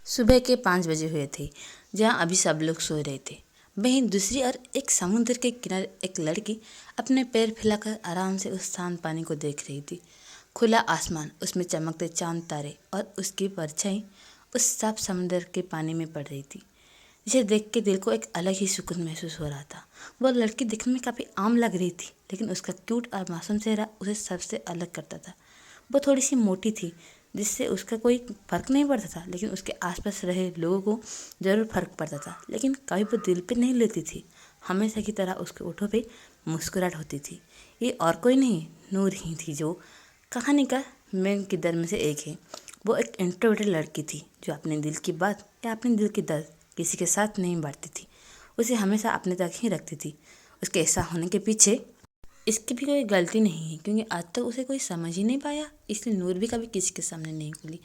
सुबह के 5 बजे हुए थे, जहाँ अभी सब लोग सो रहे थे। वहीं दूसरी ओर एक समुद्र के किनारे एक लड़की अपने पैर फैलाकर आराम से उस शांत पानी को देख रही थी। खुला आसमान, उसमें चमकते चांद तारे और उसकी परछाई उस साफ समुद्र के पानी में पड़ रही थी, जिसे देख के दिल को एक अलग ही सुकून महसूस हो रहा था। वह लड़की दिखने में काफ़ी आम लग रही थी, लेकिन उसका क्यूट और मासूम चेहरा उसे सबसे अलग करता था। वो थोड़ी सी मोटी थी, जिससे उसका कोई फर्क नहीं पड़ता था, लेकिन उसके आसपास रहे लोगों को ज़रूर फर्क पड़ता था। लेकिन कभी वो दिल पे नहीं लेती थी। हमेशा की तरह उसके ओठों पे मुस्कुराहट होती थी। ये और कोई नहीं, नूर ही थी, जो कहानी का मेन किरदार में से एक है। वो एक इंट्रोवर्टेड लड़की थी, जो अपने दिल की बात या अपने दिल की दर्द किसी के साथ नहीं बांटती थी। उसे हमेशा अपने तक ही रखती थी। उसके ऐसा होने के पीछे इसकी भी कोई गलती नहीं है, क्योंकि आज तक उसे कोई समझ ही नहीं पाया, इसलिए नूर भी कभी किसी के सामने नहीं खुली।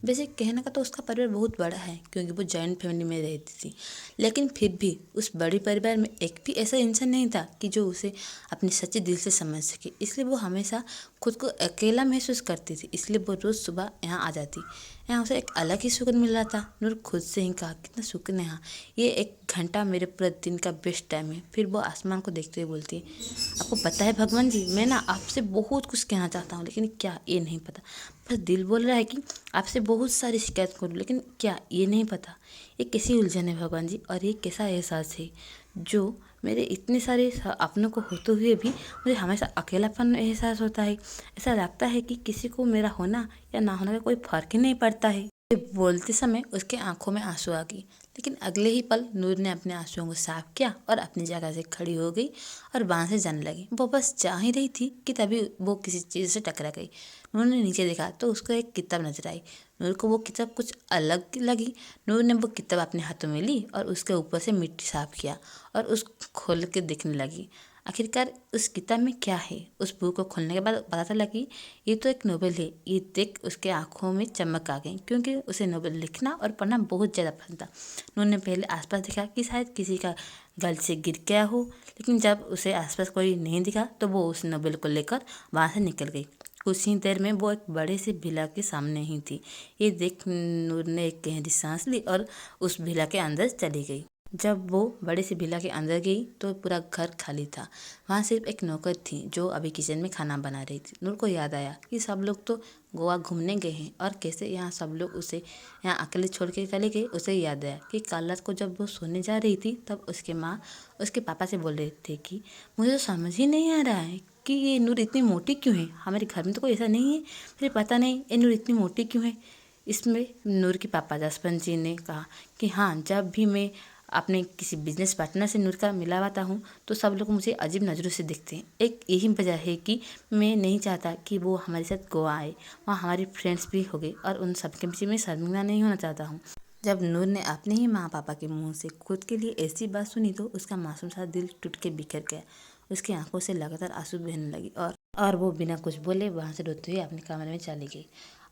वैसे कहने का तो उसका परिवार बहुत बड़ा है, क्योंकि वो जॉइंट फैमिली में रहती थी। लेकिन फिर भी उस बड़े परिवार में एक भी ऐसा इंसान नहीं था कि जो उसे अपने सच्चे दिल से समझ सके। इसलिए वो हमेशा खुद को अकेला महसूस करती थी। इसलिए वो रोज़ सुबह यहाँ आ जाती। यहाँ उसे एक अलग ही सुकून मिल रहा था। नूर खुद से ही कहा, कितना सुकून है यहाँ, ये 1 घंटा मेरे पूरे दिन का बेस्ट टाइम है। फिर वो आसमान को देखते हुए बोलती है, आपको पता है भगवान जी, मैं ना आपसे बहुत कुछ कहना चाहता हूँ, लेकिन क्या ये नहीं पता। बस दिल बोल रहा है कि आपसे बहुत सारी शिकायत करूँ, लेकिन क्या ये नहीं पता। ये कैसी उलझन है भगवान जी, और ये कैसा एहसास है जो मेरे इतने सारे अपनों को होते हुए भी मुझे हमेशा अकेलापन एहसास होता है। ऐसा लगता है कि किसी को मेरा होना या ना होना का कोई फर्क ही नहीं पड़ता है। ये बोलते समय उसके आंखों में आंसू आ गई, लेकिन अगले ही पल नूर ने अपने आंसुओं को साफ किया और अपनी जगह से खड़ी हो गई और वहाँ से जाने लगी। वो बस जा ही रही थी कि तभी वो किसी चीज़ से टकरा गई। नूर ने नीचे देखा तो उसको एक किताब नजर आई। नूर को वो किताब कुछ अलग लगी। नूर ने वो किताब अपने हाथों में ली और उसके ऊपर से मिट्टी साफ किया और उस खोल के देखने लगी। आखिरकार उस किताब में क्या है। उस बुक को खोलने के बाद पता चला कि ये तो एक नोवेल है। ये देख उसके आंखों में चमक आ गई, क्योंकि उसे नोवेल लिखना और पढ़ना बहुत ज़्यादा पसंद था। उन्होंने पहले आसपास देखा कि शायद किसी का गलती से गिर गया हो, लेकिन जब उसे आसपास कोई नहीं दिखा तो वो उस नोवेल को लेकर वहाँ से निकल गई। कुछ ही देर में वो एक बड़े से विला के सामने ही थी। ये देख नूर ने एक गहरी सांस ली और उस विला के अंदर चली गई। जब वो बड़े से विला के अंदर गई तो पूरा घर खाली था। वहाँ सिर्फ एक नौकर थी, जो अभी किचन में खाना बना रही थी। नूर को याद आया कि सब लोग तो गोवा घूमने गए हैं और कैसे यहाँ सब लोग उसे यहाँ अकेले छोड़ के चले गए। उसे याद आया कि कल रात को जब वो सोने जा रही थी तब उसके माँ उसके पापा से बोल रहे थे कि मुझे तो समझ ही नहीं आ रहा है कि ये नूर इतनी मोटी क्यों है। हमारे घर में तो कोई ऐसा नहीं है, फिर पता नहीं ये नूर इतनी मोटी क्यों है। इसमें नूर के पापा जसवंत जी ने कहा कि हाँ, जब भी मैं अपने किसी बिजनेस पार्टनर से नूर का मिला हुआ हूँ तो सब लोग मुझे अजीब नज़रों से देखते हैं। एक यही वजह है कि मैं नहीं चाहता कि वो हमारे साथ गोवा आए। वहाँ हमारे फ्रेंड्स भी हो गए और उन सबके पीछे मैं शर्मिंदा नहीं होना चाहता हूँ। जब नूर ने अपने ही माँ पापा के मुंह से खुद के लिए ऐसी बात सुनी तो उसका मासूम सा दिल टूट के बिखर गया। उसकी आंखों से लगातार आंसू बहने लगी और वो बिना कुछ बोले वहाँ से रोते हुए अपने कमरे में चली गई।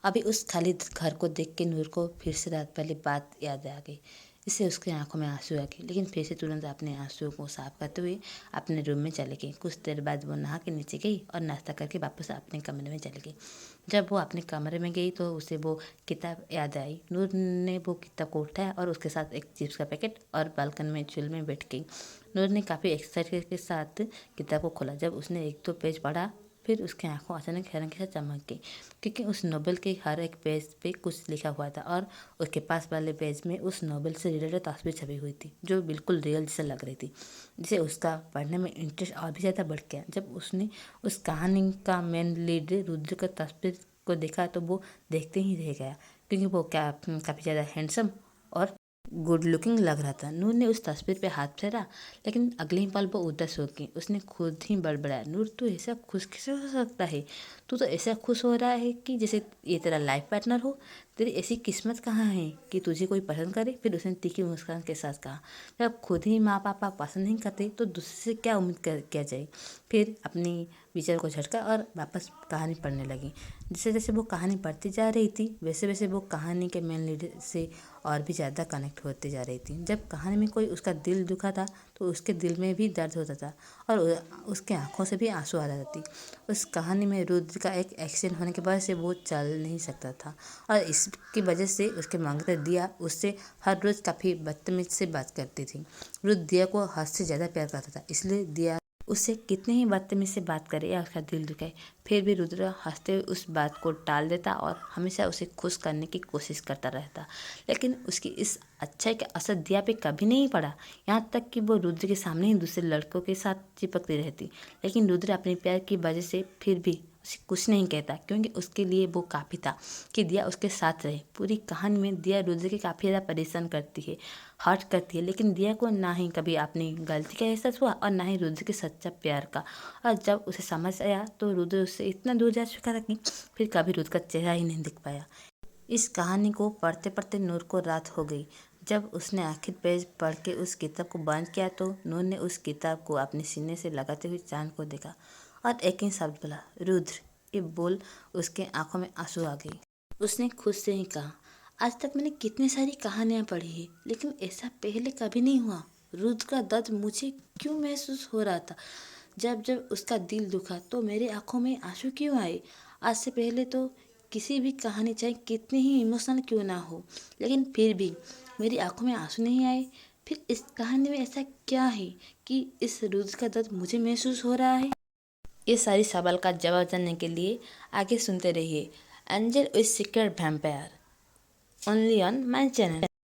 अभी उस खाली घर को देख के नूर को फिर से रात पहले बात याद आ गई। इससे उसकी आंखों में आंसू आ गए, लेकिन फिर से तुरंत अपने आंसुओं को साफ करते हुए अपने रूम में चली गई। कुछ देर बाद वो नहा के नीचे गई और नाश्ता करके वापस अपने कमरे में चली गई। जब वो अपने कमरे में गई तो उसे वो किताब याद आई। नूर ने वो किताब को उठाया और उसके साथ एक चिप्स का पैकेट और बालकनी में चूल्हे में बैठ गई। नूर ने काफ़ी एक्साइटेड के साथ किताब को खोला। जब उसने 1-2 पेज पढ़ा फिर उसकी आंखों अचानक हैरानी के साथ चमक गई, क्योंकि उस नोवेल के हर एक पेज पे कुछ लिखा हुआ था और उसके पास वाले पेज में उस नोवेल से रिलेटेड तस्वीर छपी हुई थी, जो बिल्कुल रियल जैसा लग रही थी, जिसे उसका पढ़ने में इंटरेस्ट और भी ज़्यादा बढ़ गया। जब उसने उस कहानी का मेन लीड रुद्र का तस्वीर को देखा तो वो देखते ही रह गया, क्योंकि वो काफ़ी ज़्यादा हैंडसम और गुड लुकिंग लग रहा था। नूर ने उस तस्वीर पे हाथ फेरा, लेकिन अगले ही पल वो उदास हो गई। उसने खुद ही बड़बड़ाया, नूर तू ऐसा खुश कैसे हो सकता है। तू तो ऐसा खुश हो रहा है कि जैसे ये तेरा लाइफ पार्टनर हो। तेरी ऐसी किस्मत कहाँ है कि तुझे कोई पसंद करे। फिर उसने तीखी मुस्कान के साथ कहा, जब खुद ही माँ पापा पसंद नहीं करते तो दूसरे से क्या उम्मीद किया जाए। फिर अपनी स्पीकर को झटका और वापस कहानी पढ़ने लगी। जैसे जैसे वो कहानी पढ़ती जा रही थी वैसे वैसे वो कहानी के मेन लीडर से और भी ज़्यादा कनेक्ट होते जा रही थी। जब कहानी में कोई उसका दिल दुखा था तो उसके दिल में भी दर्द होता था और उसके आंखों से भी आंसू आ जाते थे। उस कहानी में रुद्र का एक एक्सीडेंट होने की वजह से वो चल नहीं सकता था और इसकी वजह से उसके मांगते दिया उससे हर रोज़ काफ़ी बदतमीज से बात करती थी। रुद्र दिया को हद से ज़्यादा प्यार करता था, इसलिए दिया उससे कितने ही बदतमीज से बात करे या उसका दिल दुखाए फिर भी रुद्र हंसते हुए उस बात को टाल देता और हमेशा उसे खुश करने की कोशिश करता रहता। लेकिन उसकी इस अच्छाई का असर दिया पे कभी नहीं पड़ा, यहाँ तक कि वो रुद्र के सामने ही दूसरे लड़कों के साथ चिपकती रहती। लेकिन रुद्र अपने प्यार की वजह से फिर भी उसे कुछ नहीं कहता, क्योंकि उसके लिए वो काफ़ी था कि दिया उसके साथ रहे। पूरी कहानी में दिया रुद्र के काफ़ी ज़्यादा परेशान करती है, हर्ट करती है, लेकिन दिया को ना ही कभी अपनी गलती का एहसास हुआ और ना ही रुद्र के सच्चा प्यार का। और जब उसे समझ आया तो रुद्र उससे इतना दूर जा चुका था कि फिर कभी रुद्र का चेहरा ही नहीं दिख पाया। इस कहानी को पढ़ते पढ़ते नूर को रात हो गई। जब उसने आखिर पेज पढ़ के उस किताब को बंद किया तो नूर ने उस किताब को अपने सीने से लगाते हुए चांद को देखा और एक ही शब्द बोला, रुद्र। ये बोल उसके आंखों में आंसू आ गई। उसने खुद से ही कहा, आज तक मैंने कितनी सारी कहानियाँ पढ़ी है लेकिन ऐसा पहले कभी नहीं हुआ। रुद्र का दर्द मुझे क्यों महसूस हो रहा था? जब जब उसका दिल दुखा तो मेरी आंखों में आंसू क्यों आए? आज से पहले तो किसी भी कहानी चाहे कितनी ही इमोशनल क्यों ना हो, लेकिन फिर भी मेरी आंखों में आंसू नहीं आए। फिर इस कहानी में ऐसा क्या है कि इस रुद्र का दर्द मुझे महसूस हो रहा है? ये सारी सवाल का जवाब जानने के लिए आगे सुनते रहिए angel with secret vampire only on my channel.